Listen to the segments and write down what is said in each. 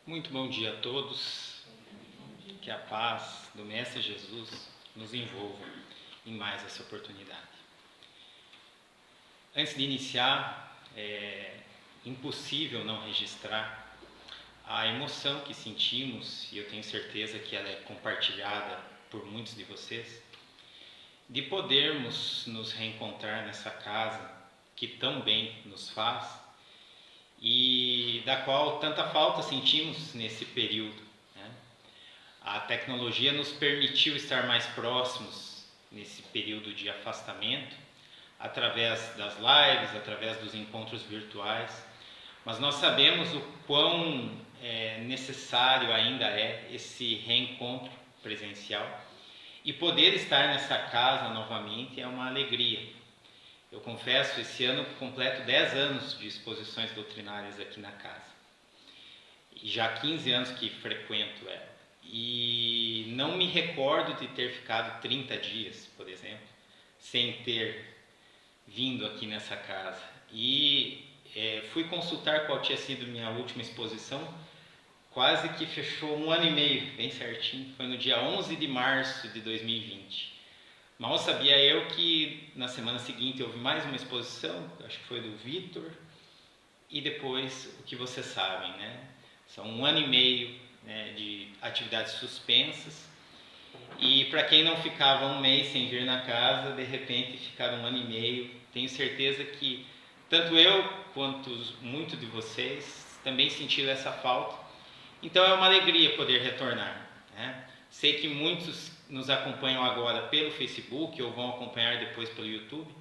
Muito bom dia a todos, que a paz do Mestre Jesus nos envolva em mais essa oportunidade. Antes de iniciar, é impossível não registrar a emoção que sentimos, e eu tenho certeza que ela é compartilhada por muitos de vocês, de podermos nos reencontrar nessa casa que tão bem nos faz e da qual tanta falta sentimos nesse período, né? A tecnologia nos permitiu estar mais próximos nesse período de afastamento, através das lives, através dos encontros virtuais, mas nós sabemos o quão necessário ainda é esse reencontro presencial, e poder estar nessa casa novamente é uma alegria. Eu confesso, esse ano completo 10 anos de exposições doutrinárias aqui na casa. E já 15 anos que frequento ela. E não me recordo de ter ficado 30 dias, por exemplo, sem ter vindo aqui nessa casa. E fui consultar qual tinha sido minha última exposição, quase que fechou 1 ano e meio, bem certinho. Foi no dia 11 de março de 2020. Mal sabia eu que na semana seguinte houve mais uma exposição, acho que foi do Vitor, e depois o que vocês sabem, né? São 1 ano e meio, né, de atividades suspensas, e para quem não ficava 1 mês sem vir na casa, de repente ficaram 1 ano e meio. Tenho certeza que tanto eu quanto muitos de vocês também sentiram essa falta, então é uma alegria poder retornar, né? Sei que muitos nos acompanham agora pelo Facebook ou vão acompanhar depois pelo YouTube,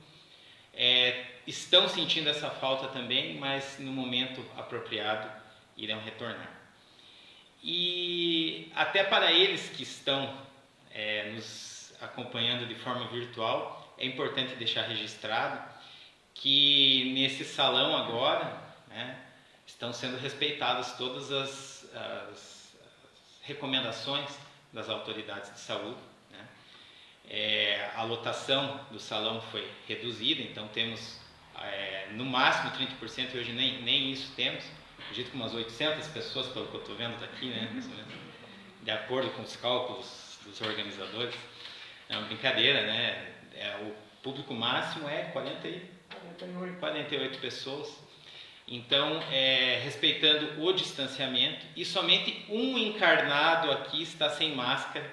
estão sentindo essa falta também, mas no momento apropriado irão retornar. E até para eles que estão nos acompanhando de forma virtual, é importante deixar registrado que nesse salão agora, né, estão sendo respeitadas todas as recomendações das autoridades de saúde, né? A lotação do salão foi reduzida, então temos no máximo 30%, hoje nem isso temos, acredito que umas 800 pessoas, pelo que eu estou vendo daqui, né? De acordo com os cálculos dos organizadores. É uma brincadeira, né? O público máximo é 48 pessoas. Então, respeitando o distanciamento, e somente um encarnado aqui está sem máscara,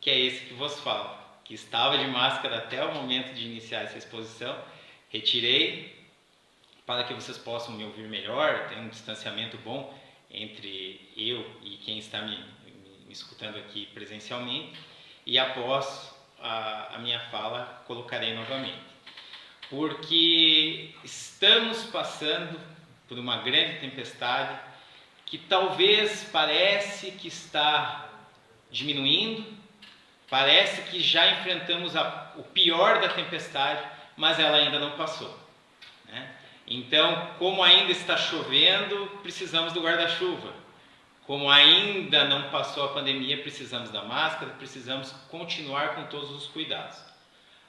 que é esse que vos falo, que estava de máscara até o momento de iniciar essa exposição. Retirei para que vocês possam me ouvir melhor, tem um distanciamento bom entre eu e quem está me escutando aqui presencialmente, e após a minha fala colocarei novamente, porque estamos passando por uma grande tempestade que talvez parece que está diminuindo, parece que já enfrentamos o pior da tempestade, mas ela ainda não passou, né? Então, como ainda está chovendo, precisamos do guarda-chuva. Como ainda não passou a pandemia, precisamos da máscara, precisamos continuar com todos os cuidados.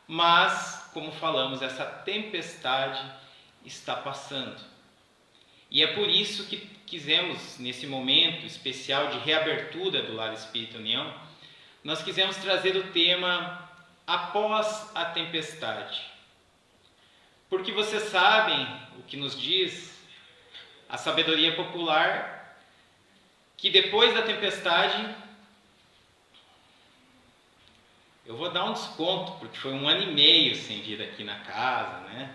Mas, como falamos, essa tempestade está passando. E é por isso que quisemos, nesse momento especial de reabertura do Lar Espírita União, nós quisemos trazer o tema Após a Tempestade. Porque vocês sabem o que nos diz a sabedoria popular, que depois da tempestade, eu vou dar um desconto, porque foi 1 ano e meio sem vir aqui na casa, né?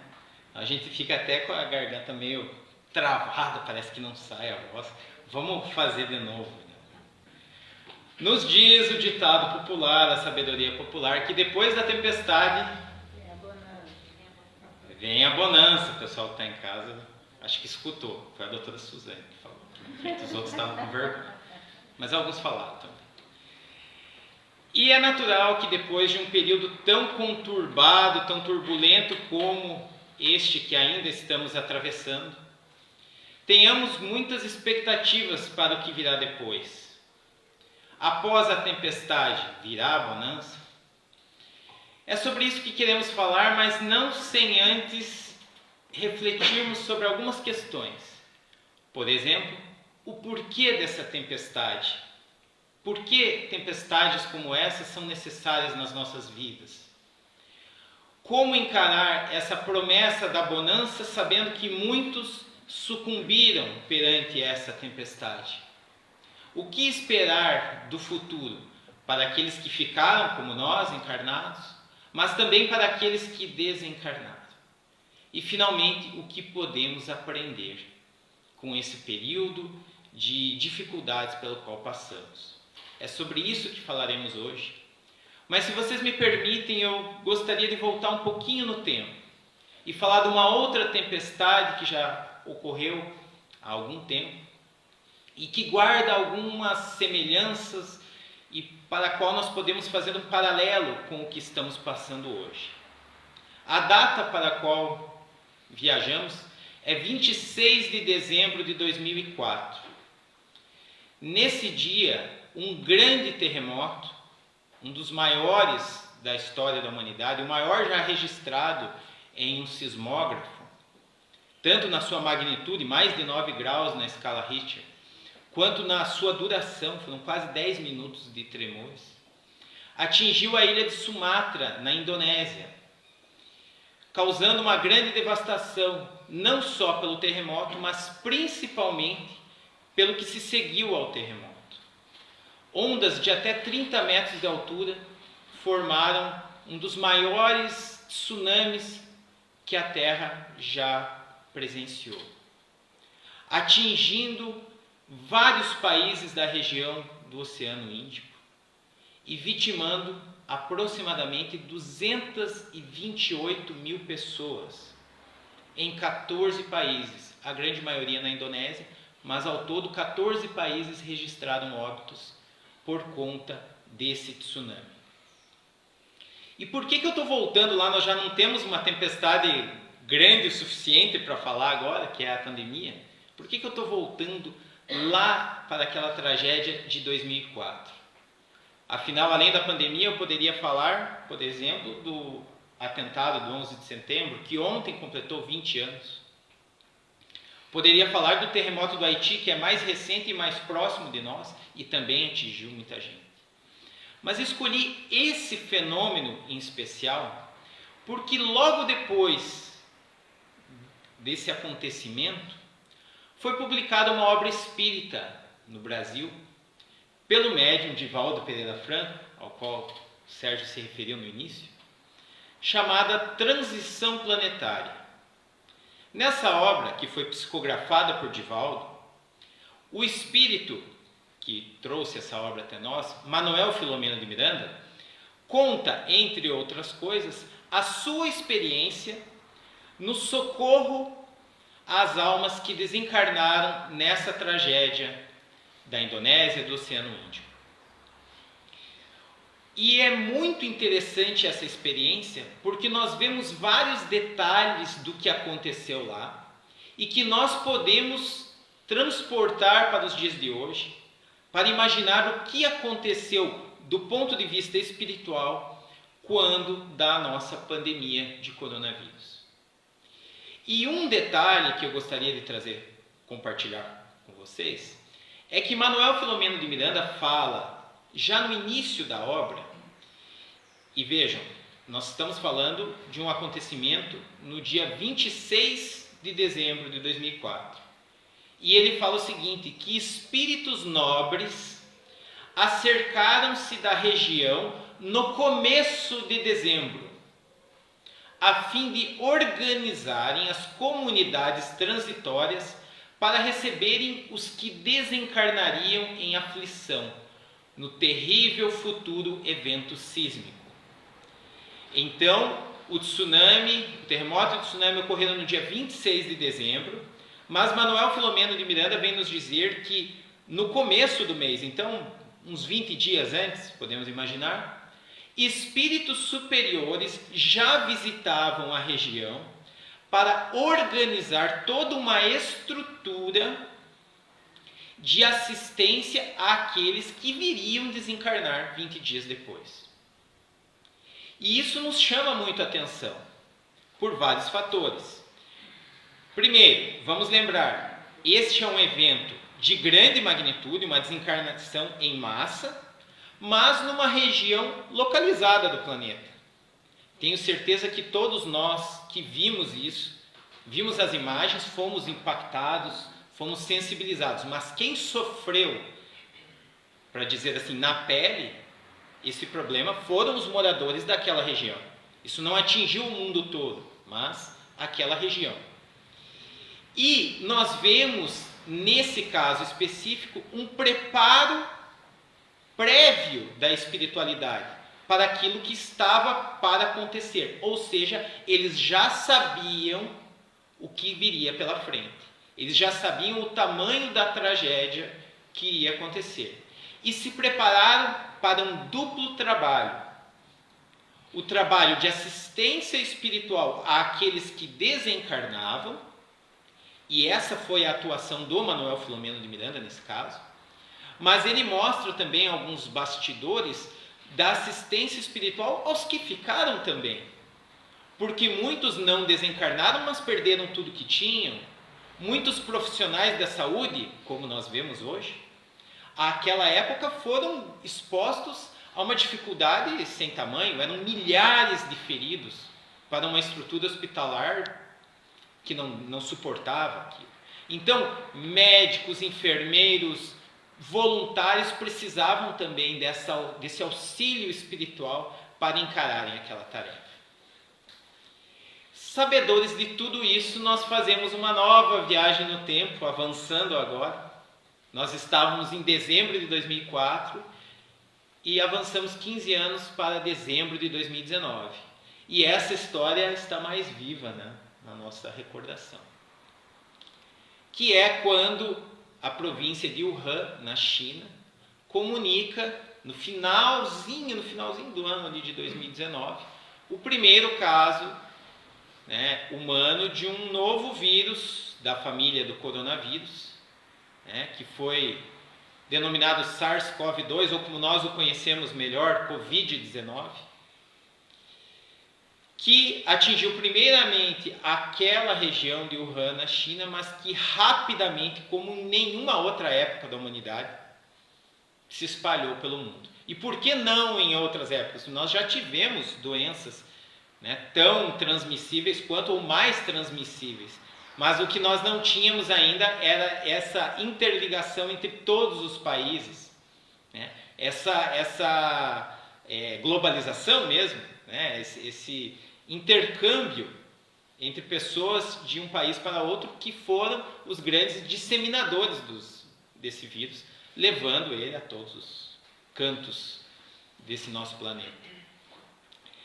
A gente fica até com a garganta meio travada, parece que não sai a voz. Vamos fazer de novo. Nos diz o ditado popular, a sabedoria popular, que depois da tempestade vem a bonança. O pessoal que está em casa, acho que escutou. Foi a doutora Suzane que falou. Os outros estavam com vergonha, mas alguns falaram também. E é natural que depois de um período tão conturbado, tão turbulento como este que ainda estamos atravessando, tenhamos muitas expectativas para o que virá depois. Após a tempestade, virá a bonança? É sobre isso que queremos falar, mas não sem antes refletirmos sobre algumas questões. Por exemplo, o porquê dessa tempestade. Por que tempestades como essa são necessárias nas nossas vidas? Como encarar essa promessa da bonança sabendo que muitos sucumbiram perante essa tempestade? O que esperar do futuro para aqueles que ficaram como nós, encarnados, mas também para aqueles que desencarnaram? E finalmente, o que podemos aprender com esse período de dificuldades pelo qual passamos? É sobre isso que falaremos hoje. Mas se vocês me permitem, eu gostaria de voltar um pouquinho no tempo e falar de uma outra tempestade que já ocorreu há algum tempo e que guarda algumas semelhanças e para a qual nós podemos fazer um paralelo com o que estamos passando hoje. A data para a qual viajamos é 26 de dezembro de 2004. Nesse dia, um grande terremoto, um dos maiores da história da humanidade, o maior já registrado em um sismógrafo, tanto na sua magnitude, mais de 9 graus na escala Richter, quanto na sua duração, foram quase 10 minutos de tremores, atingiu a ilha de Sumatra, na Indonésia, causando uma grande devastação, não só pelo terremoto, mas principalmente pelo que se seguiu ao terremoto. Ondas de até 30 metros de altura formaram um dos maiores tsunamis que a Terra já presenciou, atingindo vários países da região do Oceano Índico e vitimando aproximadamente 228 mil pessoas em 14 países, a grande maioria na Indonésia, mas ao todo 14 países registraram óbitos por conta desse tsunami. E por que eu estou voltando lá? Nós já não temos uma tempestade grande o suficiente para falar agora, que é a pandemia. Por que eu estou voltando lá para aquela tragédia de 2004? Afinal, além da pandemia, eu poderia falar, por exemplo, do atentado do 11 de setembro, que ontem completou 20 anos. Poderia falar do terremoto do Haiti, que é mais recente e mais próximo de nós e também atingiu muita gente. Mas escolhi esse fenômeno em especial porque logo depois desse acontecimento foi publicada uma obra espírita no Brasil pelo médium Divaldo Pereira Franco, ao qual o Sérgio se referiu no início, chamada Transição Planetária. Nessa obra, que foi psicografada por Divaldo, o espírito que trouxe essa obra até nós, Manuel Filomeno de Miranda, conta, entre outras coisas, a sua experiência no socorro às almas que desencarnaram nessa tragédia da Indonésia e do Oceano Índico. E é muito interessante essa experiência, porque nós vemos vários detalhes do que aconteceu lá e que nós podemos transportar para os dias de hoje, para imaginar o que aconteceu do ponto de vista espiritual quando da nossa pandemia de coronavírus. E um detalhe que eu gostaria de compartilhar com vocês, é que Manuel Filomeno de Miranda fala, já no início da obra, e vejam, nós estamos falando de um acontecimento no dia 26 de dezembro de 2004. E ele fala o seguinte, que espíritos nobres acercaram-se da região no começo de dezembro, a fim de organizarem as comunidades transitórias para receberem os que desencarnariam em aflição no terrível futuro evento sísmico. Então, o terremoto e o tsunami ocorreram no dia 26 de dezembro, mas Manuel Filomeno de Miranda vem nos dizer que no começo do mês, então uns 20 dias antes, podemos imaginar, espíritos superiores já visitavam a região para organizar toda uma estrutura de assistência àqueles que viriam desencarnar 20 dias depois. E isso nos chama muito a atenção, por vários fatores. Primeiro, vamos lembrar, este é um evento de grande magnitude, uma desencarnação em massa, mas numa região localizada do planeta. Tenho certeza que todos nós que vimos isso, vimos as imagens, fomos impactados, fomos sensibilizados, mas quem sofreu, para dizer assim, na pele, esse problema foram os moradores daquela região. Isso não atingiu o mundo todo, mas aquela região. E nós vemos, nesse caso específico, um preparo prévio da espiritualidade para aquilo que estava para acontecer. Ou seja, eles já sabiam o que viria pela frente. Eles já sabiam o tamanho da tragédia que iria acontecer. E se prepararam para um duplo trabalho. O trabalho de assistência espiritual àqueles que desencarnavam, e essa foi a atuação do Manuel Filomeno de Miranda nesse caso, mas ele mostra também alguns bastidores da assistência espiritual aos que ficaram também. Porque muitos não desencarnaram, mas perderam tudo que tinham. Muitos profissionais da saúde, como nós vemos hoje, àquela época foram expostos a uma dificuldade sem tamanho. Eram milhares de feridos para uma estrutura hospitalar que não suportava aquilo. Então, médicos, enfermeiros, voluntários precisavam também desse auxílio espiritual para encararem aquela tarefa. Sabedores de tudo isso, nós fazemos uma nova viagem no tempo, avançando agora. Nós estávamos em dezembro de 2004 e avançamos 15 anos para dezembro de 2019. E essa história está mais viva, né, na nossa recordação. Que é quando a província de Wuhan, na China, comunica no finalzinho do ano ali de 2019, o primeiro caso, né, humano de um novo vírus da família do coronavírus, né, que foi denominado SARS-CoV-2, ou como nós o conhecemos melhor, Covid-19, que atingiu primeiramente aquela região de Wuhan, na China, mas que rapidamente, como em nenhuma outra época da humanidade, se espalhou pelo mundo. E por que não em outras épocas? Nós já tivemos doenças, né, tão transmissíveis quanto ou mais transmissíveis, mas o que nós não tínhamos ainda era essa interligação entre todos os países, né, essa globalização mesmo, né, esse intercâmbio entre pessoas de um país para outro, que foram os grandes disseminadores desse vírus, levando ele a todos os cantos desse nosso planeta.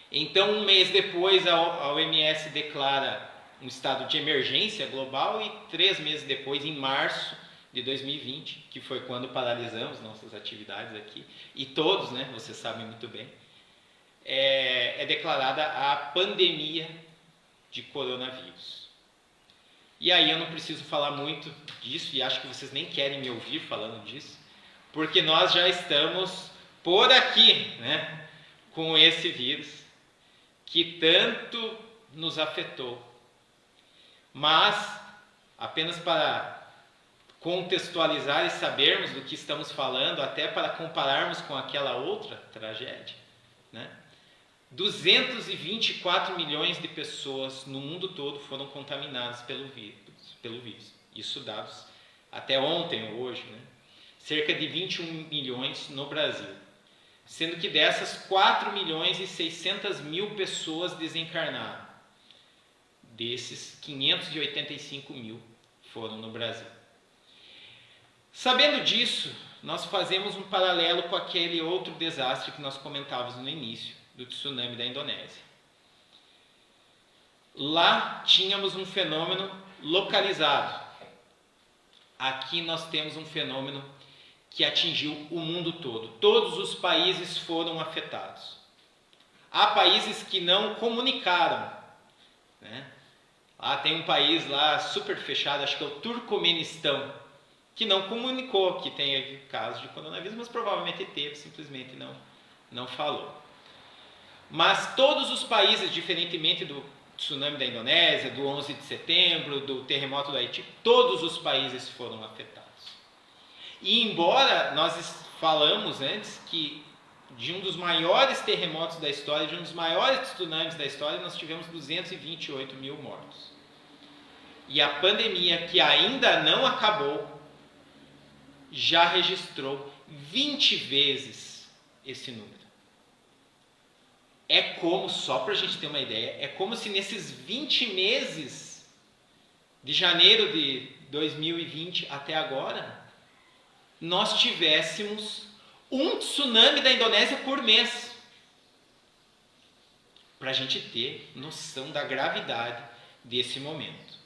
Então, um mês depois, a OMS declara um estado de emergência global, e 3 meses depois, em março de 2020, que foi quando paralisamos nossas atividades aqui, e todos, né, vocês sabem muito bem, é declarada a pandemia de coronavírus. E aí eu não preciso falar muito disso, e acho que vocês nem querem me ouvir falando disso, porque nós já estamos por aqui, né, com esse vírus que tanto nos afetou. Mas, apenas para contextualizar e sabermos do que estamos falando, até para compararmos com aquela outra tragédia, né? 224 milhões de pessoas no mundo todo foram contaminadas pelo vírus. Isso dados até ontem ou hoje, né? Cerca de 21 milhões no Brasil. Sendo que dessas, 4 milhões e 600 mil pessoas desencarnaram. Desses, 585 mil foram no Brasil. Sabendo disso, nós fazemos um paralelo com aquele outro desastre que nós comentávamos no início, do tsunami da Indonésia. Lá tínhamos um fenômeno localizado. Aqui nós temos um fenômeno que atingiu o mundo todo. Todos os países foram afetados. Há países que não comunicaram, né? Tem um país lá super fechado, acho que é o Turcomenistão, que não comunicou que tem casos de coronavírus, mas provavelmente teve, simplesmente não falou. Mas todos os países, diferentemente do tsunami da Indonésia, do 11 de setembro, do terremoto do Haiti, todos os países foram afetados. E embora nós falamos antes que de um dos maiores terremotos da história, de um dos maiores tsunamis da história, nós tivemos 228 mil mortos. E a pandemia, que ainda não acabou, já registrou 20 vezes esse número. É como, só para a gente ter uma ideia, é como se nesses 20 meses, de janeiro de 2020 até agora, nós tivéssemos um tsunami da Indonésia por mês. Para a gente ter noção da gravidade desse momento.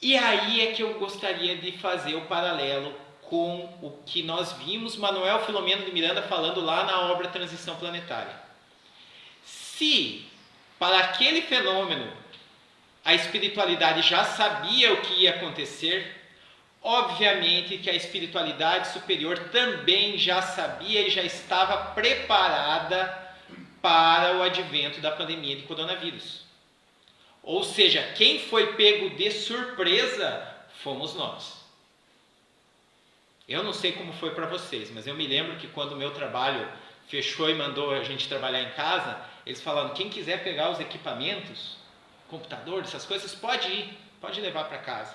E aí é que eu gostaria de fazer o paralelo com o que nós vimos Manuel Filomeno de Miranda falando lá na obra Transição Planetária. Se para aquele fenômeno a espiritualidade já sabia o que ia acontecer, obviamente que a espiritualidade superior também já sabia e já estava preparada para o advento da pandemia de coronavírus. Ou seja, quem foi pego de surpresa fomos nós. Eu não sei como foi para vocês, mas eu me lembro que quando o meu trabalho fechou e mandou a gente trabalhar em casa, eles falaram, quem quiser pegar os equipamentos, computador, essas coisas, pode ir, pode levar para casa.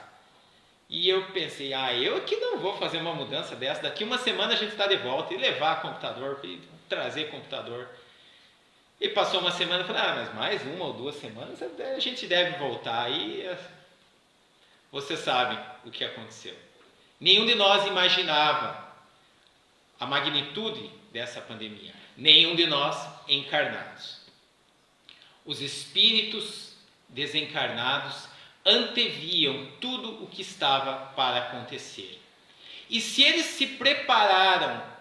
E eu pensei, eu que não vou fazer uma mudança dessa, daqui uma semana a gente está de volta, e levar computador, e trazer computador. E passou uma semana, eu falei, mas mais uma ou 2 semanas a gente deve voltar. E você sabe o que aconteceu. Nenhum de nós imaginava a magnitude dessa pandemia. Nenhum de nós encarnados. Os espíritos desencarnados anteviam tudo o que estava para acontecer. E se eles se prepararam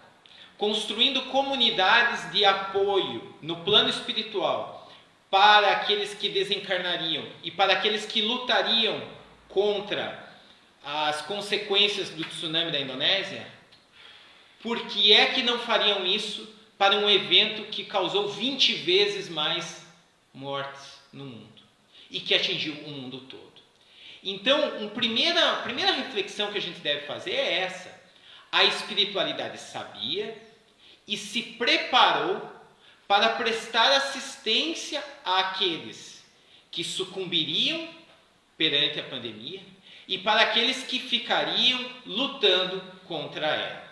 construindo comunidades de apoio no plano espiritual para aqueles que desencarnariam e para aqueles que lutariam contra as consequências do tsunami da Indonésia, por que é que não fariam isso para um evento que causou 20 vezes mais mortes no mundo e que atingiu o mundo todo? Então, a primeira reflexão que a gente deve fazer é essa. A espiritualidade sabia e se preparou para prestar assistência àqueles que sucumbiriam perante a pandemia e para aqueles que ficariam lutando contra ela.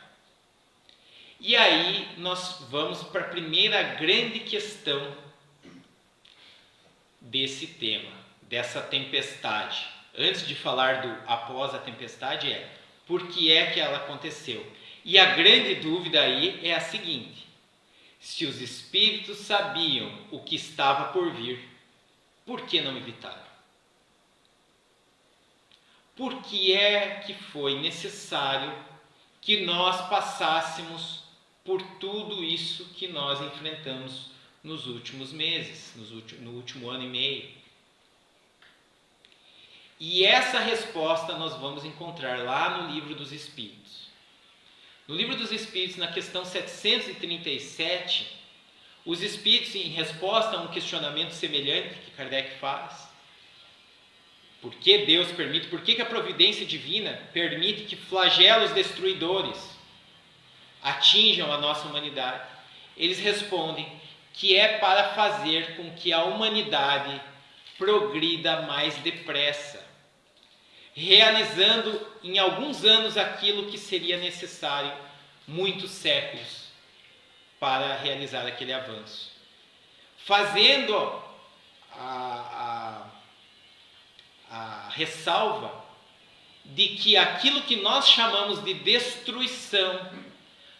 E aí nós vamos para a primeira grande questão desse tema, dessa tempestade. Antes de falar do após a tempestade, por que é que ela aconteceu? E a grande dúvida aí é a seguinte: se os espíritos sabiam o que estava por vir, por que não evitaram? Por que é que foi necessário que nós passássemos por tudo isso que nós enfrentamos nos últimos meses, no último ano e meio? E essa resposta nós vamos encontrar lá no Livro dos Espíritos. No Livro dos Espíritos, na questão 737, os Espíritos, em resposta a um questionamento semelhante que Kardec faz, por que Deus permite, por que a providência divina permite que flagelos destruidores atinjam a nossa humanidade? Eles respondem que é para fazer com que a humanidade progrida mais depressa, realizando em alguns anos aquilo que seria necessário muitos séculos para realizar aquele avanço. Fazendo a ressalva de que aquilo que nós chamamos de destruição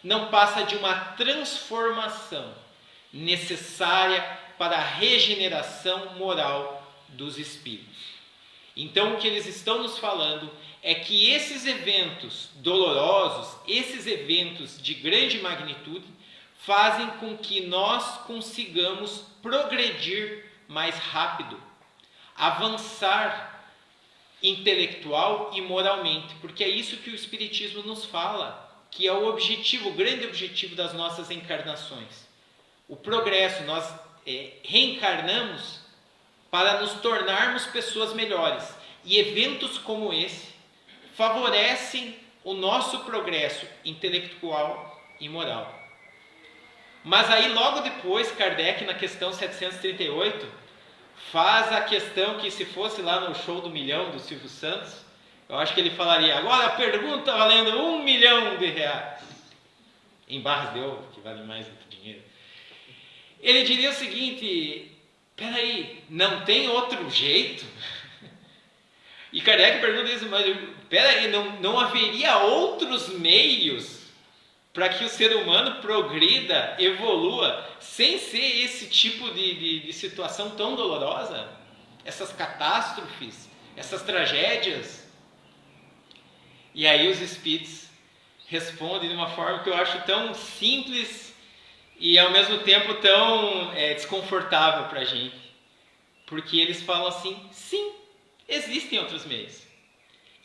não passa de uma transformação necessária para a regeneração moral dos espíritos. Então, o que eles estão nos falando é que esses eventos dolorosos, esses eventos de grande magnitude, fazem com que nós consigamos progredir mais rápido, avançar intelectual e moralmente, porque é isso que o Espiritismo nos fala, que é o objetivo, o grande objetivo das nossas encarnações. O progresso, nós reencarnamos para nos tornarmos pessoas melhores. E eventos como esse favorecem o nosso progresso intelectual e moral. Mas aí logo depois, Kardec, na questão 738, faz a questão que, se fosse lá no Show do Milhão do Silvio Santos, eu acho que ele falaria: agora a pergunta valendo R$1 milhão. Em barras de ouro, que vale mais do que dinheiro. Ele diria o seguinte: peraí, não tem outro jeito? E Kardec pergunta isso, mas peraí, não haveria outros meios para que o ser humano progrida, evolua, sem ser esse tipo de situação tão dolorosa? Essas catástrofes, essas tragédias? E aí os espíritos respondem de uma forma que eu acho tão simples e ao mesmo tempo tão desconfortável para a gente. Porque eles falam assim: sim, existem outros meios.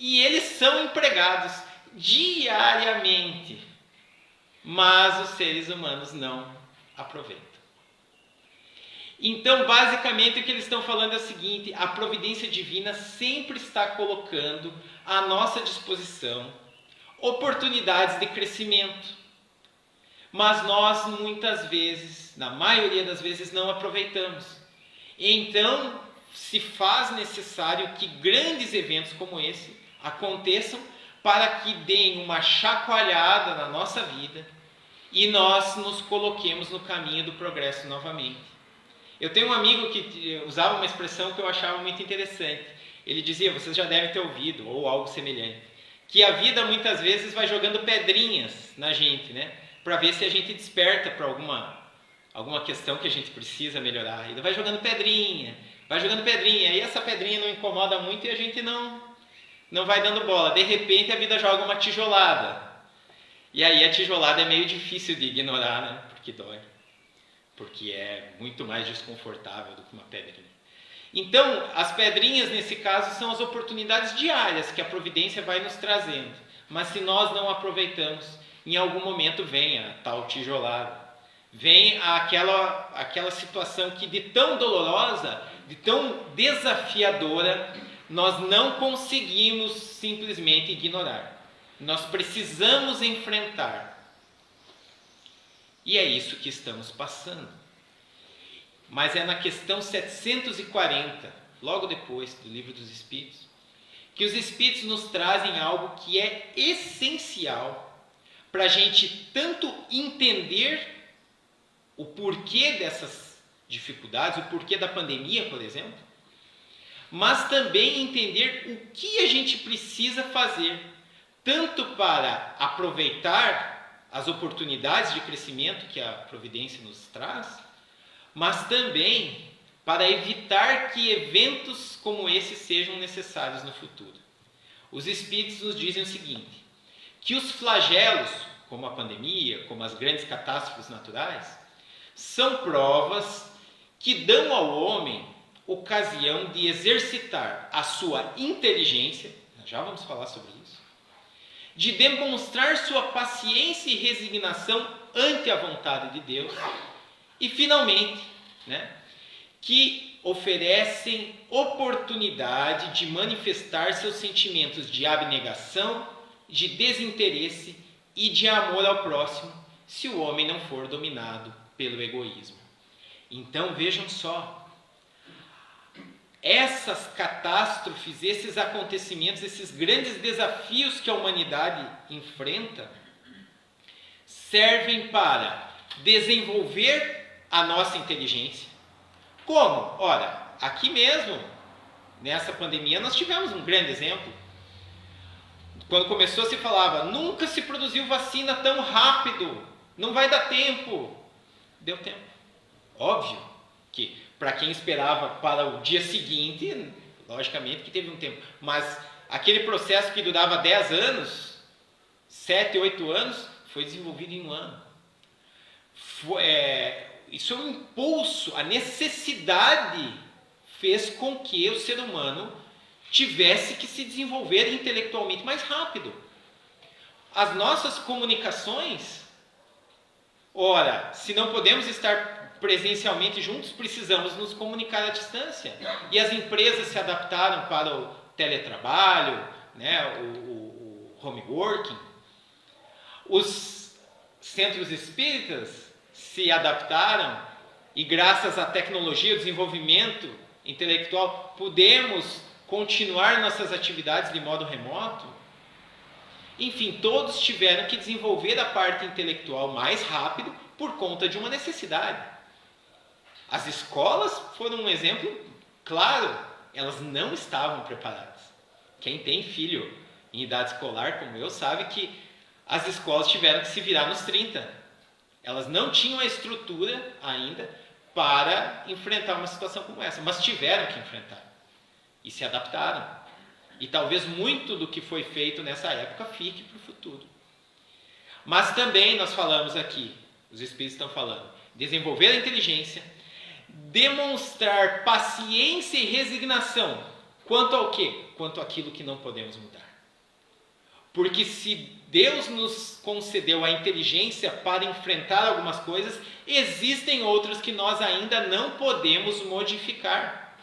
E eles são empregados diariamente. Mas os seres humanos não aproveitam. Então, basicamente, o que eles estão falando é o seguinte: a providência divina sempre está colocando à nossa disposição oportunidades de crescimento. Mas nós, muitas vezes, na maioria das vezes, não aproveitamos. Então, se faz necessário que grandes eventos como esse aconteçam para que deem uma chacoalhada na nossa vida e nós nos coloquemos no caminho do progresso novamente. Eu tenho um amigo que usava uma expressão que eu achava muito interessante. Ele dizia, vocês já devem ter ouvido, ou algo semelhante, que a vida muitas vezes vai jogando pedrinhas na gente, né? Para ver se a gente desperta para alguma questão que a gente precisa melhorar. Ele vai jogando pedrinha, e essa pedrinha não incomoda muito e a gente não vai dando bola. De repente a vida joga uma tijolada. E aí a tijolada é meio difícil de ignorar, né? Porque dói. Porque é muito mais desconfortável do que uma pedrinha. Então, as pedrinhas nesse caso são as oportunidades diárias que a providência vai nos trazendo. Mas se nós não aproveitamos, em algum momento vem a tal tijolada. Vem aquela situação que de tão dolorosa, de tão desafiadora, nós não conseguimos simplesmente ignorar. Nós precisamos enfrentar. E é isso que estamos passando. Mas é na questão 740, logo depois do Livro dos Espíritos, que os Espíritos nos trazem algo que é essencial para a gente tanto entender o porquê dessas dificuldades, o porquê da pandemia, por exemplo, mas também entender o que a gente precisa fazer, tanto para aproveitar as oportunidades de crescimento que a providência nos traz, mas também para evitar que eventos como esse sejam necessários no futuro. Os Espíritos nos dizem o seguinte, que os flagelos, como a pandemia, como as grandes catástrofes naturais, são provas que dão ao homem ocasião de exercitar a sua inteligência, já vamos falar sobre isso, de demonstrar sua paciência e resignação ante a vontade de Deus e, finalmente, que oferecem oportunidade de manifestar seus sentimentos de abnegação, de desinteresse e de amor ao próximo, se o homem não for dominado pelo egoísmo. Então, vejam só, essas catástrofes, esses acontecimentos, esses grandes desafios que a humanidade enfrenta, servem para desenvolver a nossa inteligência. Como? Ora, aqui mesmo, nessa pandemia, nós tivemos um grande exemplo. Quando começou, se falava, nunca se produziu vacina tão rápido, não vai dar tempo. Deu tempo. Óbvio que para quem esperava para o dia seguinte, logicamente que teve um tempo. Mas aquele processo que durava 10 anos, 7, 8 anos, foi desenvolvido em um ano. Isso é um impulso, a necessidade fez com que o ser humano tivesse que se desenvolver intelectualmente mais rápido. As nossas comunicações, ora, se não podemos estar presencialmente juntos, precisamos nos comunicar à distância. E as empresas se adaptaram para o teletrabalho, o homeworking, os centros espíritas se adaptaram e, graças à tecnologia, ao desenvolvimento intelectual, podemos continuar nossas atividades de modo remoto. Enfim, todos tiveram que desenvolver a parte intelectual mais rápido por conta de uma necessidade. As escolas foram um exemplo claro, elas não estavam preparadas. Quem tem filho em idade escolar, como eu, sabe que as escolas tiveram que se virar nos 30. Elas não tinham a estrutura ainda para enfrentar uma situação como essa, mas tiveram que enfrentar e se adaptaram. E talvez muito do que foi feito nessa época fique para o futuro. Mas também nós falamos aqui, os espíritos estão falando, desenvolver a inteligência, demonstrar paciência e resignação. Quanto ao quê? Quanto àquilo que não podemos mudar. Porque se Deus nos concedeu a inteligência para enfrentar algumas coisas, existem outras que nós ainda não podemos modificar.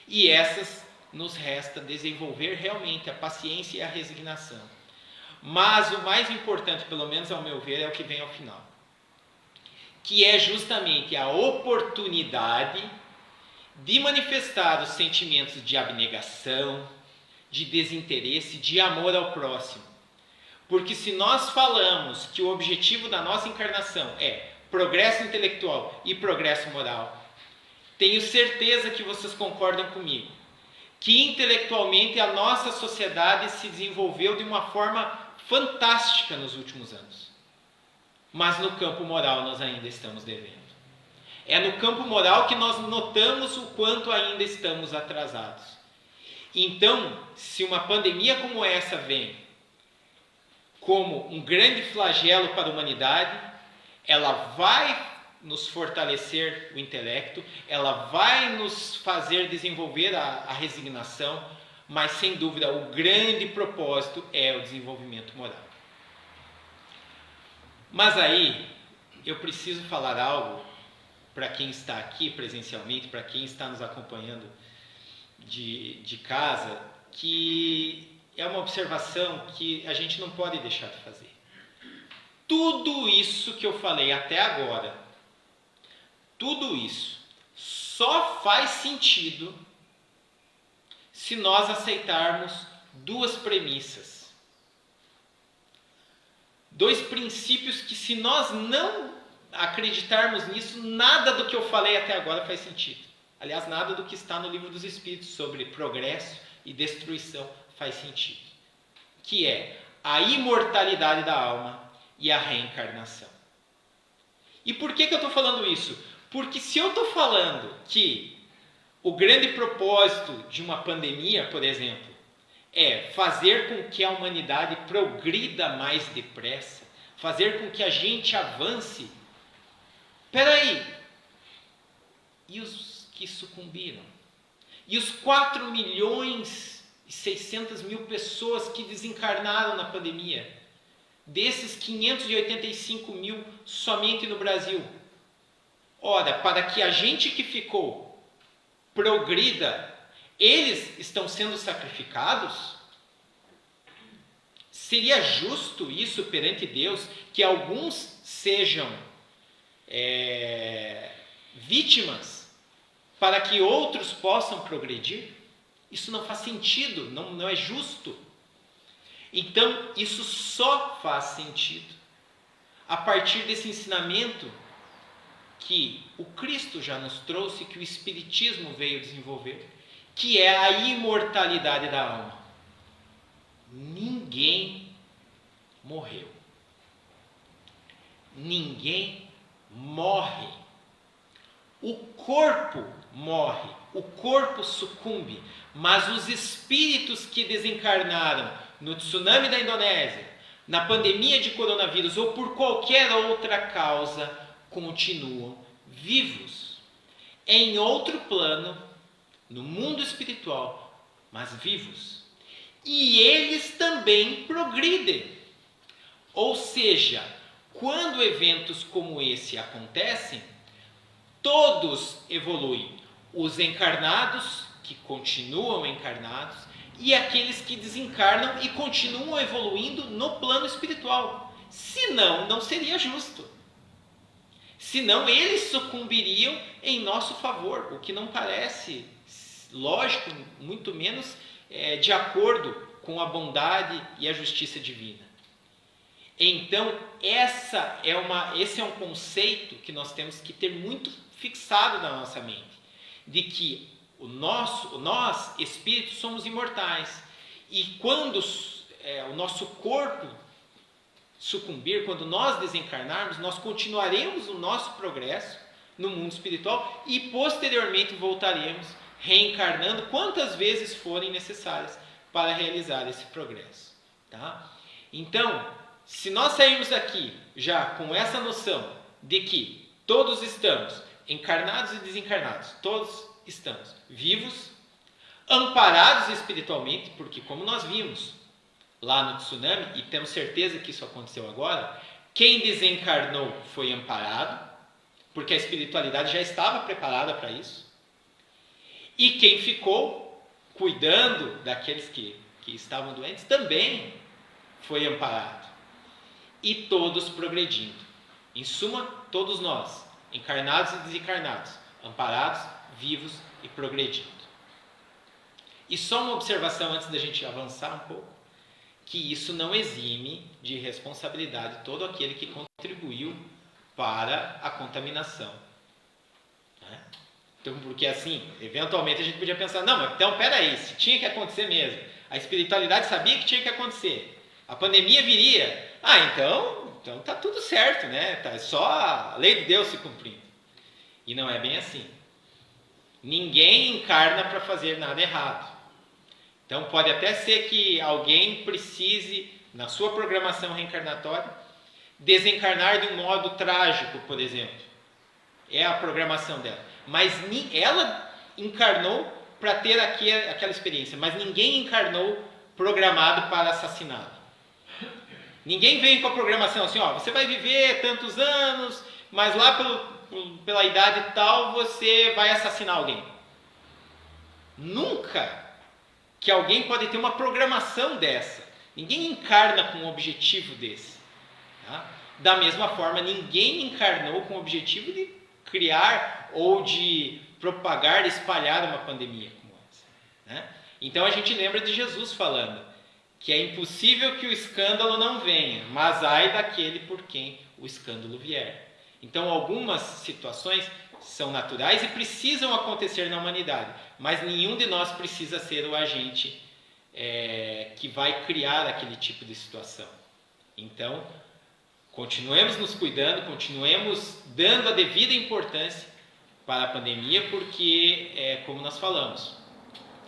E essas nos resta desenvolver realmente a paciência e a resignação. Mas o mais importante, pelo menos ao meu ver, é o que vem ao final, que é justamente a oportunidade de manifestar os sentimentos de abnegação, de desinteresse, de amor ao próximo. Porque se nós falamos que o objetivo da nossa encarnação é progresso intelectual e progresso moral, tenho certeza que vocês concordam comigo, que intelectualmente a nossa sociedade se desenvolveu de uma forma fantástica nos últimos anos. Mas no campo moral nós ainda estamos devendo. É no campo moral que nós notamos o quanto ainda estamos atrasados. Então, se uma pandemia como essa vem como um grande flagelo para a humanidade, ela vai nos fortalecer o intelecto, ela vai nos fazer desenvolver a resignação, mas sem dúvida o grande propósito é o desenvolvimento moral. Mas aí eu preciso falar algo para quem está aqui presencialmente, para quem está nos acompanhando de casa, que é uma observação que a gente não pode deixar de fazer. Tudo isso que eu falei até agora, tudo isso só faz sentido se nós aceitarmos duas premissas. Dois princípios que, se nós não acreditarmos nisso, nada do que eu falei até agora faz sentido. Aliás, nada do que está no Livro dos Espíritos sobre progresso e destruição faz sentido. Que é a imortalidade da alma e a reencarnação. E por que eu estou falando isso? Porque se eu estou falando que o grande propósito de uma pandemia, por exemplo, é fazer com que a humanidade progrida mais depressa, fazer com que a gente avance. Espera aí, e os que sucumbiram? E os 4.600.000 pessoas que desencarnaram na pandemia? Desses 585 mil somente no Brasil. Ora, para que a gente que ficou progrida, eles estão sendo sacrificados? Seria justo isso perante Deus, que alguns sejam vítimas para que outros possam progredir? Isso não faz sentido, não é justo. Então, isso só faz sentido a partir desse ensinamento que o Cristo já nos trouxe, que o Espiritismo veio desenvolver, que é a imortalidade da alma. Ninguém morreu. Ninguém morre. O corpo morre, o corpo sucumbe, mas os espíritos que desencarnaram no tsunami da Indonésia, na pandemia de coronavírus ou por qualquer outra causa, continuam vivos. Em outro plano, no mundo espiritual, mas vivos. E eles também progridem. Ou seja, quando eventos como esse acontecem, todos evoluem. Os encarnados, que continuam encarnados, e aqueles que desencarnam e continuam evoluindo no plano espiritual. Senão, não seria justo. Senão, eles sucumbiriam em nosso favor, o que não parece lógico, muito menos de acordo com a bondade e a justiça divina. Então, esse é um conceito que nós temos que ter muito fixado na nossa mente, de que nós, espíritos, somos imortais. E quando o nosso corpo sucumbir, quando nós desencarnarmos, nós continuaremos o nosso progresso no mundo espiritual e posteriormente voltaremos reencarnando quantas vezes forem necessárias para realizar esse progresso. Tá? Então, se nós sairmos daqui já com essa noção de que todos estamos encarnados e desencarnados, todos estamos vivos, amparados espiritualmente, porque como nós vimos lá no tsunami, e temos certeza que isso aconteceu agora, quem desencarnou foi amparado, porque a espiritualidade já estava preparada para isso, e quem ficou cuidando daqueles que estavam doentes também foi amparado. E todos progredindo. Em suma, todos nós, encarnados e desencarnados, amparados, vivos e progredindo. E só uma observação antes da gente avançar um pouco, que isso não exime de responsabilidade todo aquele que contribuiu para a contaminação. Né? Então, porque assim, eventualmente a gente podia pensar, não, mas então peraí, se tinha que acontecer mesmo, a espiritualidade sabia que tinha que acontecer, a pandemia viria, então tá tudo certo, né? Tá só a lei de Deus se cumprindo. E não é bem assim. Ninguém encarna para fazer nada errado. Então pode até ser que alguém precise, na sua programação reencarnatória, desencarnar de um modo trágico, por exemplo. É a programação dela. Mas ela encarnou para ter aquela experiência, mas ninguém encarnou programado para assassiná-la. Ninguém vem com a programação assim, você vai viver tantos anos, mas lá pela idade tal você vai assassinar alguém. Nunca que alguém pode ter uma programação dessa. Ninguém encarna com um objetivo desse. Tá? Da mesma forma, ninguém encarnou com o objetivo de criar ou de propagar, espalhar uma pandemia como essa. Né? Então a gente lembra de Jesus falando que é impossível que o escândalo não venha, mas ai daquele por quem o escândalo vier. Então algumas situações são naturais e precisam acontecer na humanidade, mas nenhum de nós precisa ser o agente que vai criar aquele tipo de situação. Então, continuemos nos cuidando, continuemos dando a devida importância para a pandemia, porque, como nós falamos,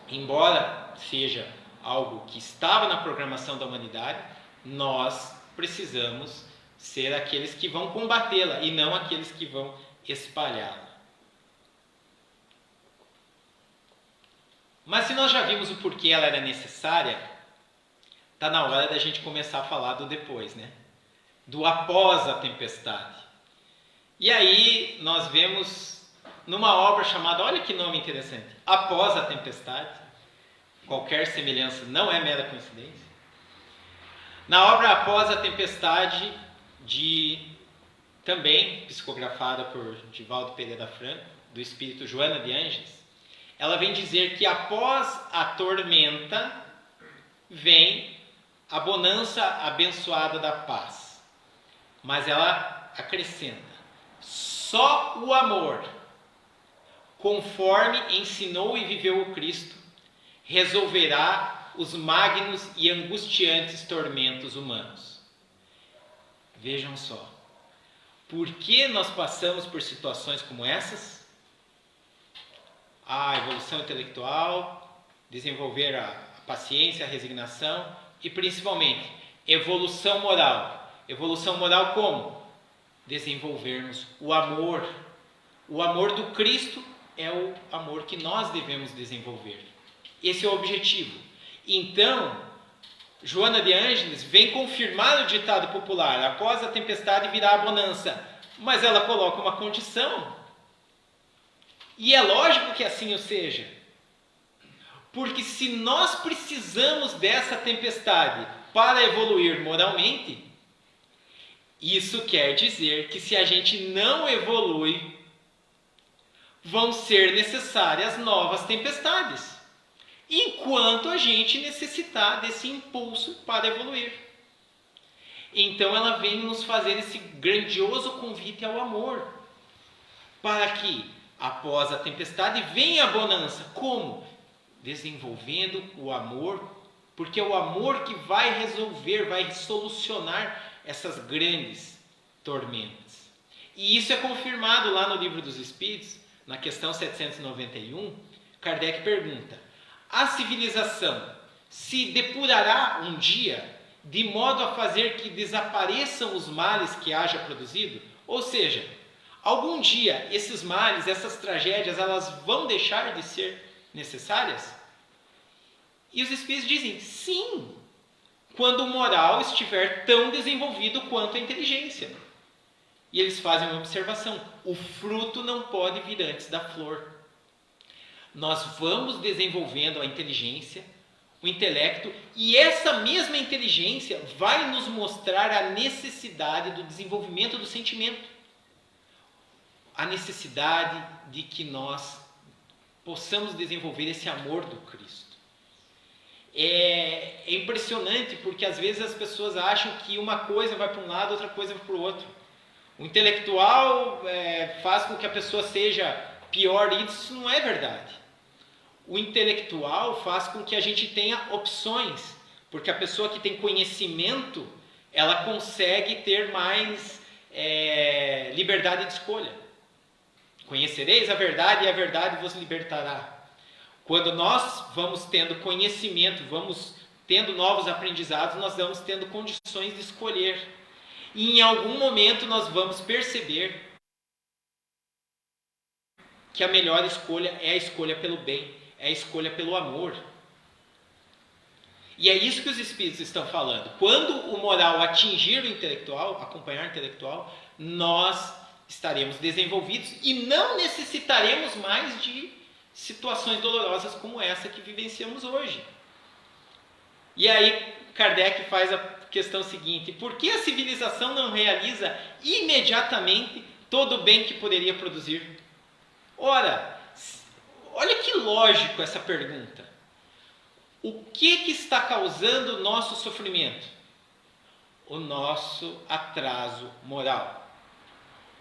embora seja algo que estava na programação da humanidade, nós precisamos ser aqueles que vão combatê-la e não aqueles que vão espalhá-la. Mas se nós já vimos o porquê ela era necessária, está na hora da gente começar a falar do depois, né? Do após a tempestade. E aí nós vemos numa obra chamada, olha que nome interessante, Após a Tempestade. Qualquer semelhança não é mera coincidência. Na obra Após a Tempestade, também psicografada por Divaldo Pereira Franco, do espírito Joana de Ângeles, ela vem dizer que após a tormenta vem a bonança abençoada da paz. Mas ela acrescenta, só o amor, conforme ensinou e viveu o Cristo, resolverá os magnos e angustiantes tormentos humanos. Vejam só, por que nós passamos por situações como essas? A evolução intelectual, desenvolver a paciência, a resignação e principalmente evolução moral. Evolução moral como? Desenvolvermos o amor. O amor do Cristo é o amor que nós devemos desenvolver. Esse é o objetivo. Então, Joana de Ângeles vem confirmar o ditado popular, após a tempestade virá a bonança, mas ela coloca uma condição. E é lógico que assim o seja, Porque se nós precisamos dessa tempestade para evoluir moralmente, isso quer dizer que se a gente não evolui, vão ser necessárias novas tempestades, enquanto a gente necessitar desse impulso para evoluir. Então ela vem nos fazer esse grandioso convite ao amor, para que após a tempestade venha a bonança. Como? Desenvolvendo o amor, porque é o amor que vai resolver, vai solucionar essas grandes tormentas. E isso é confirmado lá no Livro dos Espíritos, na questão 791, Kardec pergunta: a civilização se depurará um dia de modo a fazer que desapareçam os males que haja produzido? Ou seja, algum dia esses males, essas tragédias, elas vão deixar de ser necessárias? E os Espíritos dizem, sim, quando o moral estiver tão desenvolvido quanto a inteligência. E eles fazem uma observação: o fruto não pode vir antes da flor. Nós vamos desenvolvendo a inteligência, o intelecto, e essa mesma inteligência vai nos mostrar a necessidade do desenvolvimento do sentimento. A necessidade de que nós possamos desenvolver esse amor do Cristo. É impressionante porque às vezes as pessoas acham que uma coisa vai para um lado, outra coisa vai para o outro. O intelectual faz com que a pessoa seja pior, e isso não é verdade. O intelectual faz com que a gente tenha opções, porque a pessoa que tem conhecimento, ela consegue ter mais liberdade de escolha. Conhecereis a verdade e a verdade vos libertará. Quando nós vamos tendo conhecimento, vamos tendo novos aprendizados, nós vamos tendo condições de escolher. E em algum momento nós vamos perceber que a melhor escolha é a escolha pelo bem, é a escolha pelo amor. E é isso que os Espíritos estão falando. Quando o moral atingir o intelectual, acompanhar o intelectual, nós estaremos desenvolvidos e não necessitaremos mais de situações dolorosas como essa que vivenciamos hoje. E aí Kardec faz a questão seguinte: por que a civilização não realiza imediatamente todo o bem que poderia produzir? Ora, olha que lógico essa pergunta. O que está causando o nosso sofrimento? O nosso atraso moral.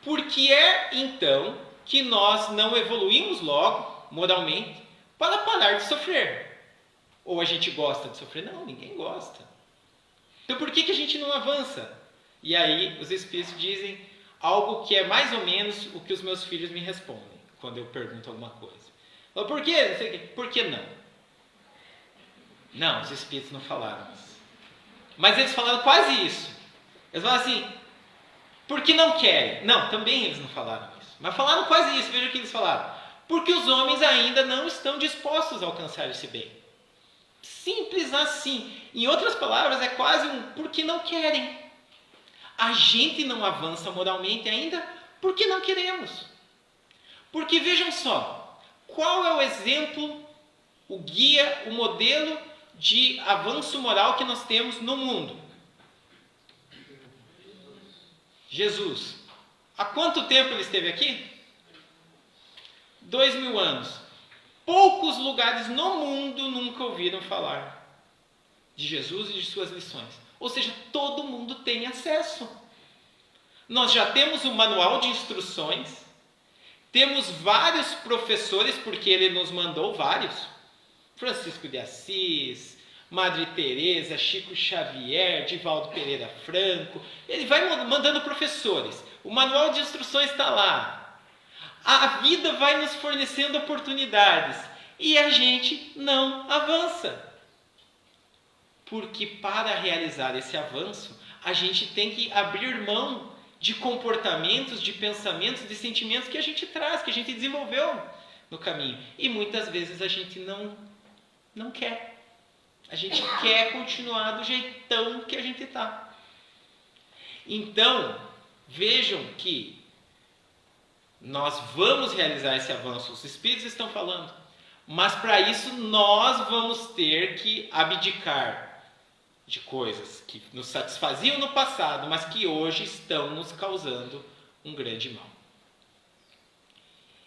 Por que é, então, que nós não evoluímos logo, moralmente, para parar de sofrer? Ou a gente gosta de sofrer? Não, ninguém gosta. Então por que a gente não avança? E aí os Espíritos dizem algo que é mais ou menos o que os meus filhos me respondem quando eu pergunto alguma coisa. Por quê? Por que não? Não, os Espíritos não falaram isso. Mas eles falaram quase isso. Eles falaram assim: porque não querem? Não, também eles não falaram isso. Mas falaram quase isso. Veja o que eles falaram: porque os homens ainda não estão dispostos a alcançar esse bem. Simples assim. Em outras palavras, é quase um porque não querem. A gente não avança moralmente ainda porque não queremos. Porque vejam só, qual é o exemplo, o guia, o modelo de avanço moral que nós temos no mundo? Jesus. Há quanto tempo ele esteve aqui? 2000 anos. Poucos lugares no mundo nunca ouviram falar de Jesus e de suas lições. Ou seja, todo mundo tem acesso. Nós já temos um manual de instruções, temos vários professores, porque ele nos mandou vários. Francisco de Assis, Madre Teresa, Chico Xavier, Divaldo Pereira Franco. Ele vai mandando professores. O manual de instruções está lá. A vida vai nos fornecendo oportunidades e a gente não avança. Porque para realizar esse avanço, a gente tem que abrir mão de comportamentos, de pensamentos, de sentimentos que a gente traz, que a gente desenvolveu no caminho. E muitas vezes a gente não quer. A gente quer continuar do jeitão que a gente está. Então, vejam que nós vamos realizar esse avanço. Os Espíritos estão falando. Mas para isso nós vamos ter que abdicar de coisas que nos satisfaziam no passado, mas que hoje estão nos causando um grande mal.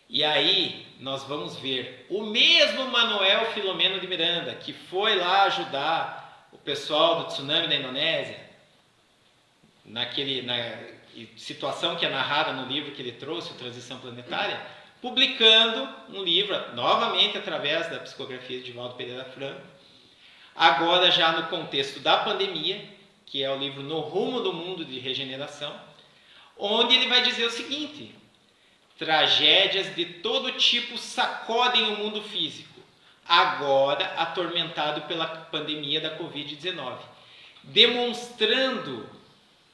E aí nós vamos ver o mesmo Manuel Filomeno de Miranda, que foi lá ajudar o pessoal do tsunami da Indonésia, na situação que é narrada no livro que ele trouxe, o Transição Planetária, publicando um livro, novamente através da psicografia de Valdo Pereira Franco, agora já no contexto da pandemia, que é o livro No Rumo do Mundo de Regeneração, onde ele vai dizer o seguinte: tragédias de todo tipo sacodem o mundo físico, agora atormentado pela pandemia da Covid-19, demonstrando,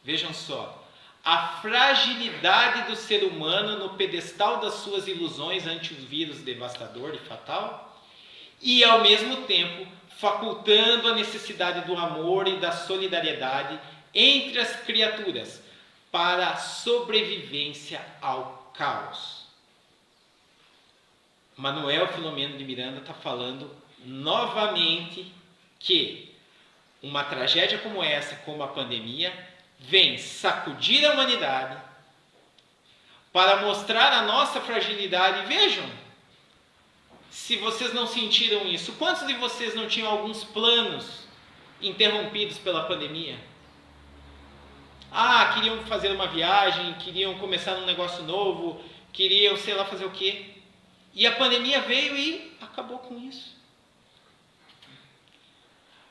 vejam só, a fragilidade do ser humano no pedestal das suas ilusões ante o vírus devastador e fatal, e ao mesmo tempo facultando a necessidade do amor e da solidariedade entre as criaturas para a sobrevivência ao caos. Manuel Filomeno de Miranda está falando novamente que uma tragédia como essa, como a pandemia, vem sacudir a humanidade para mostrar a nossa fragilidade. Vejam, se vocês não sentiram isso, quantos de vocês não tinham alguns planos interrompidos pela pandemia? Queriam fazer uma viagem, queriam começar um negócio novo, queriam, sei lá, fazer o quê? E a pandemia veio e acabou com isso.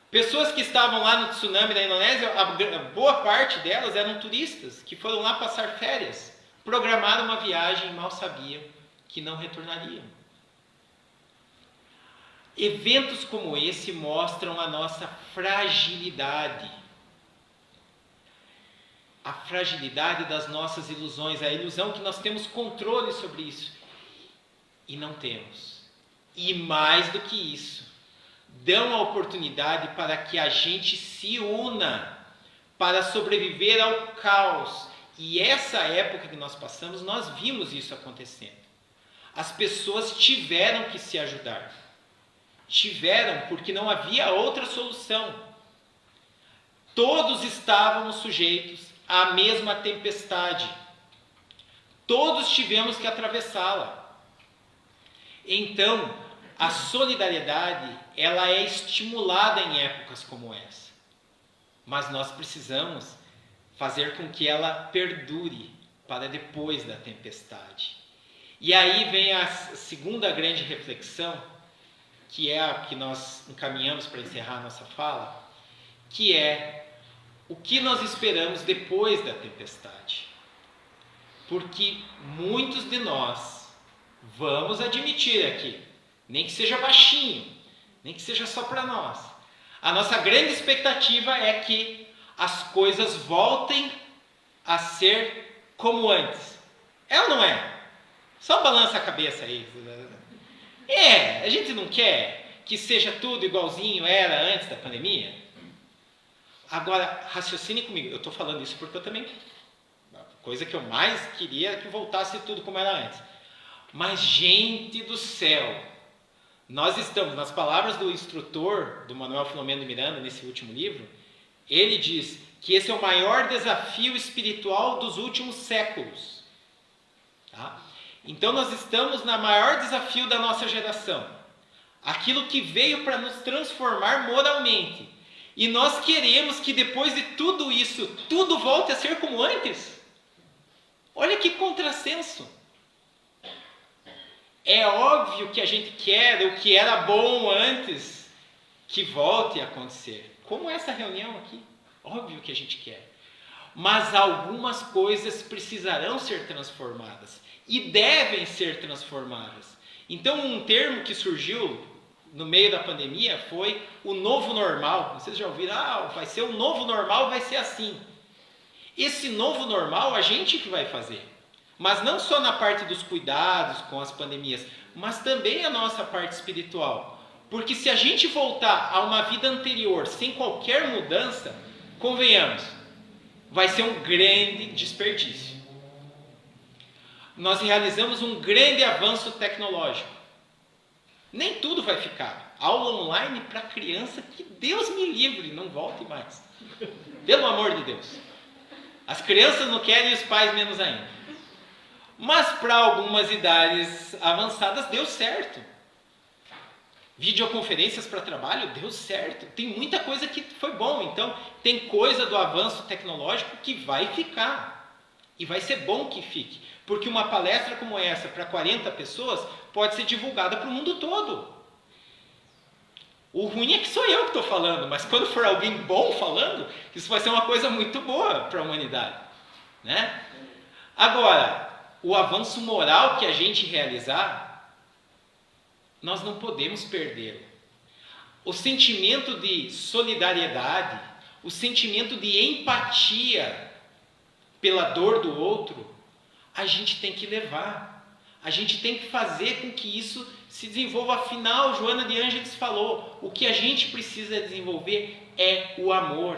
Pessoas que estavam lá no tsunami da Indonésia, a boa parte delas eram turistas que foram lá passar férias, programaram uma viagem e mal sabiam que não retornariam. Eventos como esse mostram a nossa fragilidade. A fragilidade das nossas ilusões, a ilusão que nós temos controle sobre isso. E não temos. E mais do que isso, dão a oportunidade para que a gente se una para sobreviver ao caos. E essa época que nós passamos, nós vimos isso acontecendo. As pessoas tiveram que se ajudar. Tiveram, porque não havia outra solução. Todos estávamos sujeitos à mesma tempestade. Todos tivemos que atravessá-la. Então, a solidariedade, ela é estimulada em épocas como essa. Mas nós precisamos fazer com que ela perdure para depois da tempestade. E aí vem a segunda grande reflexão, que é a que nós encaminhamos para encerrar a nossa fala, que é o que nós esperamos depois da tempestade. Porque muitos de nós, vamos admitir aqui, nem que seja baixinho, nem que seja só para nós, a nossa grande expectativa é que as coisas voltem a ser como antes. É ou não é? Só balança a cabeça aí. A gente não quer que seja tudo igualzinho era antes da pandemia? Agora, raciocine comigo. Eu estou falando isso porque eu também... A coisa que eu mais queria é que voltasse tudo como era antes. Mas, gente do céu, nós estamos, nas palavras do instrutor, do Manuel Filomeno de Miranda, nesse último livro, ele diz que esse é o maior desafio espiritual dos últimos séculos. Tá? Então, nós estamos no maior desafio da nossa geração. Aquilo que veio para nos transformar moralmente. E nós queremos que depois de tudo isso, tudo volte a ser como antes. Olha que contrassenso. É óbvio que a gente quer o que era bom antes que volte a acontecer. Como essa reunião aqui. Óbvio que a gente quer. Mas algumas coisas precisarão ser transformadas. E devem ser transformadas. Então, um termo que surgiu no meio da pandemia foi o novo normal. Vocês já ouviram? Vai ser o novo normal, vai ser assim. Esse novo normal a gente que vai fazer. Mas não só na parte dos cuidados com as pandemias, mas também a nossa parte espiritual. Porque se a gente voltar a uma vida anterior sem qualquer mudança, convenhamos, vai ser um grande desperdício. Nós realizamos um grande avanço tecnológico. Nem tudo vai ficar. Aula online para criança, que Deus me livre, não volte mais. Pelo amor de Deus. As crianças não querem e os pais menos ainda. Mas para algumas idades avançadas deu certo. Videoconferências para trabalho deu certo. Tem muita coisa que foi bom. Então, tem coisa do avanço tecnológico que vai ficar. E vai ser bom que fique. Porque uma palestra como essa, para 40 pessoas, pode ser divulgada para o mundo todo. O ruim é que sou eu que estou falando, mas quando for alguém bom falando, isso vai ser uma coisa muito boa para a humanidade. Né? Agora, o avanço moral que a gente realizar, nós não podemos perdê-lo. O sentimento de solidariedade, o sentimento de empatia pela dor do outro, a gente tem que levar. A gente tem que fazer com que isso se desenvolva. Afinal, Joana de Ângeles falou, o que a gente precisa desenvolver é o amor.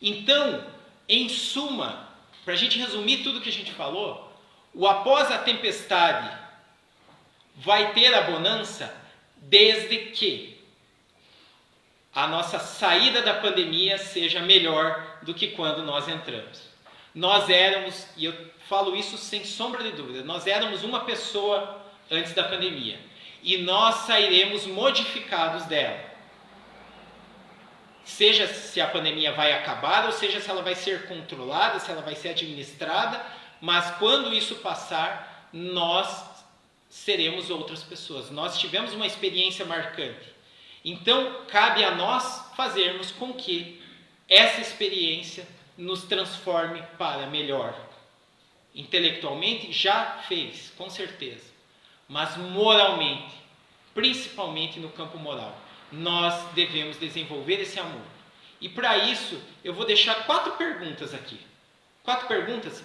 Então, em suma, para a gente resumir tudo que a gente falou, o após a tempestade vai ter a bonança desde que a nossa saída da pandemia seja melhor do que quando nós entramos. Nós éramos, e eu falo isso sem sombra de dúvida, nós éramos uma pessoa antes da pandemia. E nós sairemos modificados dela. Seja se a pandemia vai acabar, ou seja se ela vai ser controlada, se ela vai ser administrada, mas quando isso passar, nós seremos outras pessoas. Nós tivemos uma experiência marcante. Então, cabe a nós fazermos com que essa experiência nos transforme para melhor. Intelectualmente já fez, com certeza, mas moralmente, principalmente no campo moral, nós devemos desenvolver esse amor. E para isso, eu vou deixar 4 perguntas aqui. 4 perguntas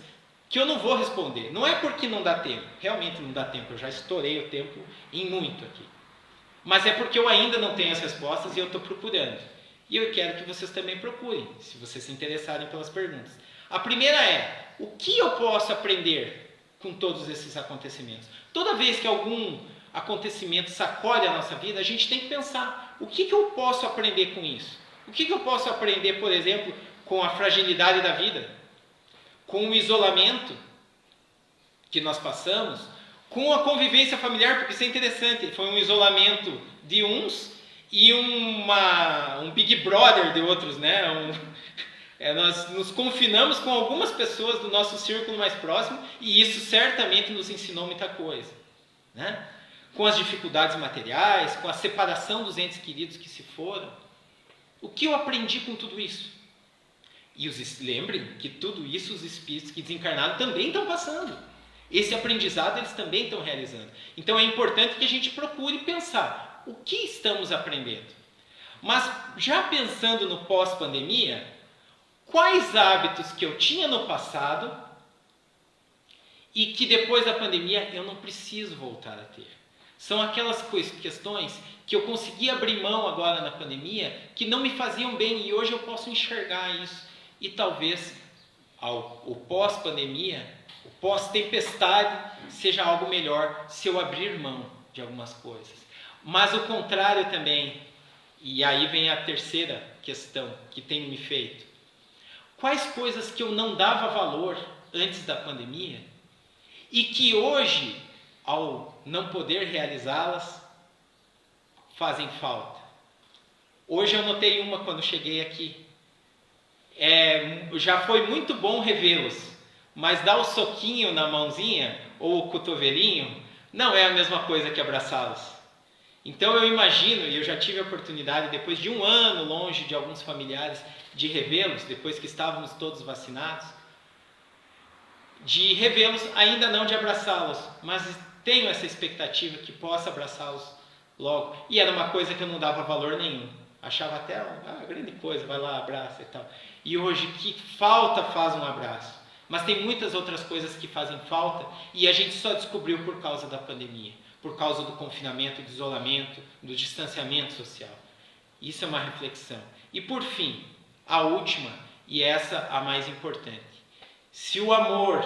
que eu não vou responder. Não é porque não dá tempo, realmente não dá tempo, eu já estourei o tempo em muito aqui. Mas é porque eu ainda não tenho as respostas e eu estou procurando. E eu quero que vocês também procurem, se vocês se interessarem pelas perguntas. A primeira é, o que eu posso aprender com todos esses acontecimentos? Toda vez que algum acontecimento sacode a nossa vida, a gente tem que pensar, o que eu posso aprender com isso? O que eu posso aprender, por exemplo, com a fragilidade da vida? Com o isolamento que nós passamos? Com a convivência familiar, porque isso é interessante, foi um isolamento de uns e um Big Brother de outros, né? Nós nos confinamos com algumas pessoas do nosso círculo mais próximo e isso certamente nos ensinou muita coisa, né? Com as dificuldades materiais, com a separação dos entes queridos que se foram. O que eu aprendi com tudo isso? E lembrem que tudo isso os espíritos que desencarnaram também estão passando. Esse aprendizado eles também estão realizando. Então é importante que a gente procure pensar o que estamos aprendendo. Mas já pensando no pós-pandemia, quais hábitos que eu tinha no passado e que depois da pandemia eu não preciso voltar a ter? São aquelas questões que eu consegui abrir mão agora na pandemia que não me faziam bem e hoje eu posso enxergar isso. E talvez o pós-pandemia, o pós-tempestade seja algo melhor se eu abrir mão de algumas coisas. Mas o contrário também, e aí vem a terceira questão que tem me feito. Quais coisas que eu não dava valor antes da pandemia e que hoje, ao não poder realizá-las, fazem falta? Hoje eu notei uma quando cheguei aqui. Já foi muito bom revê-los, mas dar o soquinho na mãozinha ou o cotovelinho não é a mesma coisa que abraçá-los. Então eu imagino, e eu já tive a oportunidade, depois de um ano longe de alguns familiares, de revê-los, depois que estávamos todos vacinados, de revê-los, ainda não de abraçá-los, mas tenho essa expectativa que possa abraçá-los logo. E era uma coisa que eu não dava valor nenhum. Achava até grande coisa, vai lá, abraça e tal. E hoje, que falta faz um abraço. Mas tem muitas outras coisas que fazem falta e a gente só descobriu por causa da pandemia, por causa do confinamento, do isolamento, do distanciamento social. Isso é uma reflexão. E por fim, a última, e essa a mais importante. Se o amor,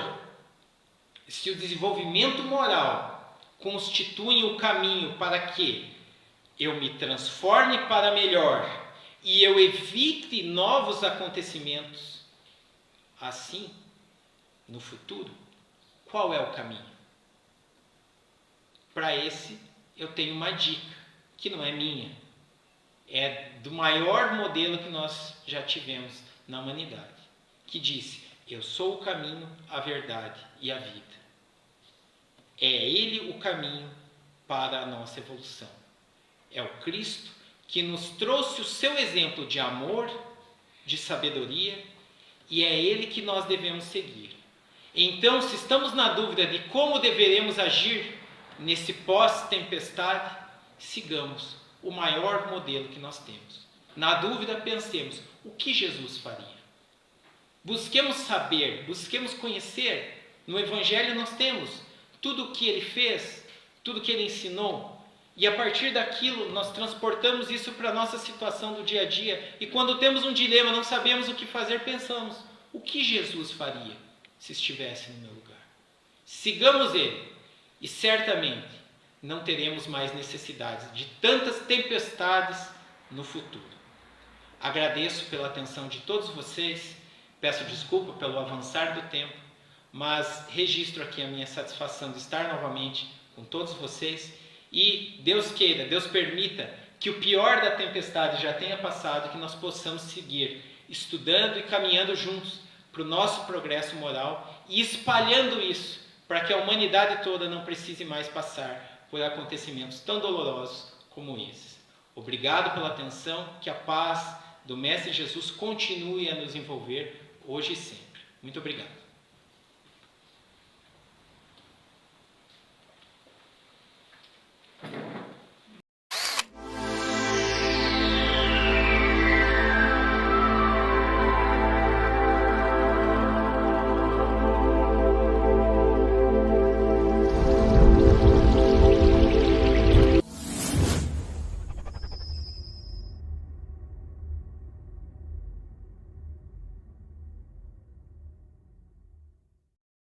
se o desenvolvimento moral constituem o caminho para que eu me transforme para melhor e eu evite novos acontecimentos, assim, no futuro, qual é o caminho? Para esse, eu tenho uma dica, que não é minha, é do maior modelo que nós já tivemos na humanidade, que disse: eu sou o caminho, a verdade e a vida. É Ele o caminho para a nossa evolução. É o Cristo que nos trouxe o seu exemplo de amor, de sabedoria, e é Ele que nós devemos seguir. Então, se estamos na dúvida de como deveremos agir nesse pós-tempestade, sigamos o maior modelo que nós temos. Na dúvida, pensemos: o que Jesus faria? Busquemos saber, busquemos conhecer. No Evangelho nós temos tudo o que Ele fez, tudo o que Ele ensinou. E a partir daquilo, nós transportamos isso para a nossa situação do dia a dia. E quando temos um dilema, não sabemos o que fazer, pensamos: o que Jesus faria se estivesse no meu lugar? Sigamos Ele e certamente não teremos mais necessidades de tantas tempestades no futuro. Agradeço pela atenção de todos vocês, peço desculpa pelo avançar do tempo, mas registro aqui a minha satisfação de estar novamente com todos vocês e Deus queira, Deus permita que o pior da tempestade já tenha passado e que nós possamos seguir estudando e caminhando juntos para o nosso progresso moral e espalhando isso para que a humanidade toda não precise mais passar por acontecimentos tão dolorosos como esses. Obrigado pela atenção, que a paz do Mestre Jesus continue a nos envolver hoje e sempre. Muito obrigado.